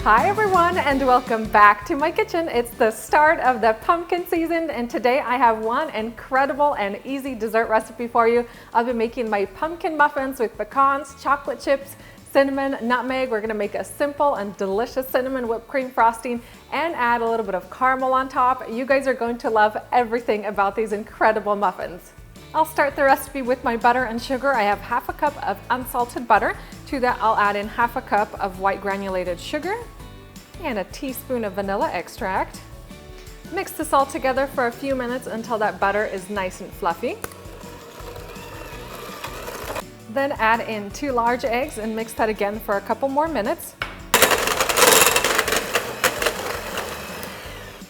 Hi everyone, and welcome back to my kitchen. It's the start of the pumpkin season, and today I have one incredible and easy dessert recipe for you. I'll be making my pumpkin muffins with pecans, chocolate chips, cinnamon, nutmeg. We're gonna make a simple and delicious cinnamon whipped cream frosting and add a little bit of caramel on top. You guys are going to love everything about these incredible muffins. I'll start the recipe with my butter and sugar. I have half a cup of unsalted butter. To that, I'll add in half a cup of white granulated sugar and a teaspoon of vanilla extract. Mix this all together for a few minutes until that butter is nice and fluffy. Then add in 2 large eggs and mix that again for a couple more minutes.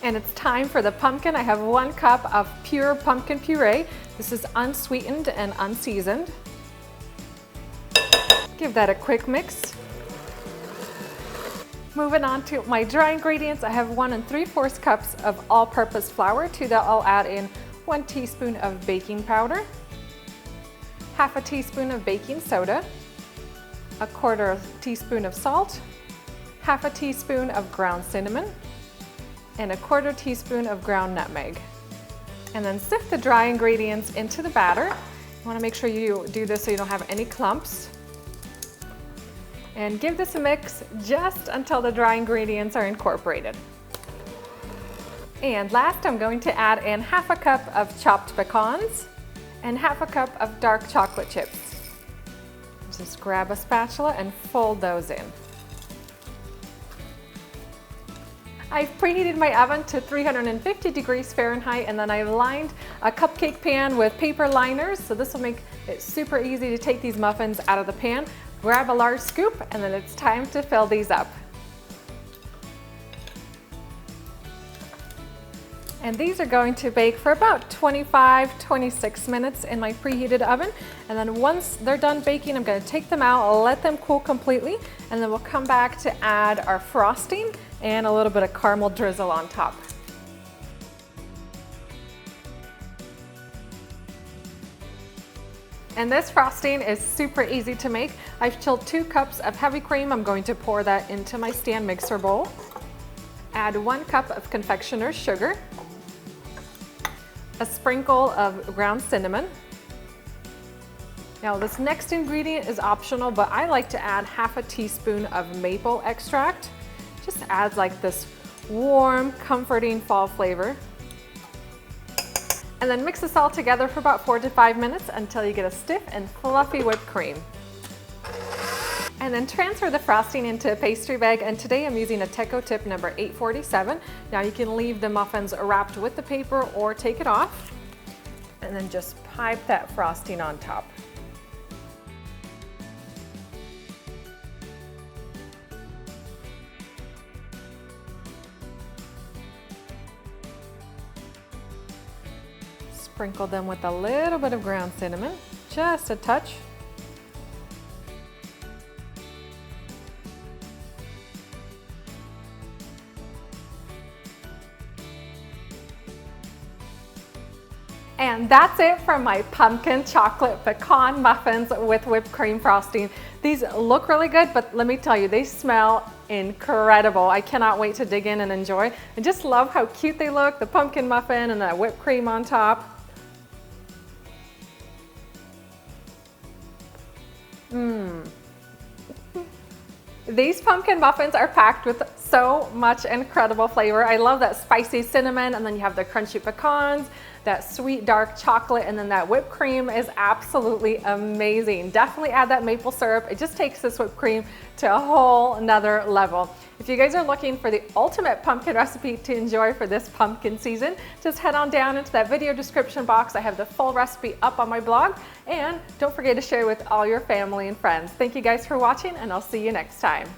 And it's time for the pumpkin. I have 1 cup of pure pumpkin puree. This is unsweetened and unseasoned. Give that a quick mix. Moving on to my dry ingredients, I have 1 3/4 cups of all-purpose flour. To that, I'll add in 1 teaspoon of baking powder, half a teaspoon of baking soda, 1/4 teaspoon of salt, half a teaspoon of ground cinnamon, and 1/4 teaspoon of ground nutmeg. And then sift the dry ingredients into the batter. You want to make sure you do this so you don't have any clumps. And give this a mix just until the dry ingredients are incorporated. And last, I'm going to add in half a cup of chopped pecans and half a cup of dark chocolate chips. Just grab a spatula and fold those in. I've preheated my oven to 350 degrees Fahrenheit, and then I've lined a cupcake pan with paper liners, so this will make it super easy to take these muffins out of the pan. Grab a large scoop, and then it's time to fill these up. And these are going to bake for about 25-26 minutes in my preheated oven. And then once they're done baking, I'm going to take them out, let them cool completely, and then we'll come back to add our frosting and a little bit of caramel drizzle on top. And this frosting is super easy to make. I've chilled 2 cups of heavy cream. I'm going to pour that into my stand mixer bowl. Add 1 cup of confectioner's sugar, a sprinkle of ground cinnamon. Now this next ingredient is optional, but I like to add half a teaspoon of maple extract. Just adds like this warm, comforting fall flavor. And then mix this all together for about 4 to 5 minutes until you get a stiff and fluffy whipped cream. And then transfer the frosting into a pastry bag, and today I'm using a Teco tip number 847. Now you can leave the muffins wrapped with the paper or take it off, and then just pipe that frosting on top. Sprinkle them with a little bit of ground cinnamon, just a touch. And that's it for my pumpkin chocolate pecan muffins with whipped cream frosting. These look really good, but let me tell you, they smell incredible. I cannot wait to dig in and enjoy. I just love how cute they look, the pumpkin muffin and that whipped cream on top. These pumpkin muffins are packed with so much incredible flavor. I love that spicy cinnamon, and then you have the crunchy pecans, that sweet dark chocolate, and then that whipped cream is absolutely amazing. Definitely add that maple syrup. It just takes this whipped cream to a whole nother level. If you guys are looking for the ultimate pumpkin recipe to enjoy for this pumpkin season, just head on down into that video description box. I have the full recipe up on my blog, and don't forget to share with all your family and friends. Thank you guys for watching, and I'll see you next time.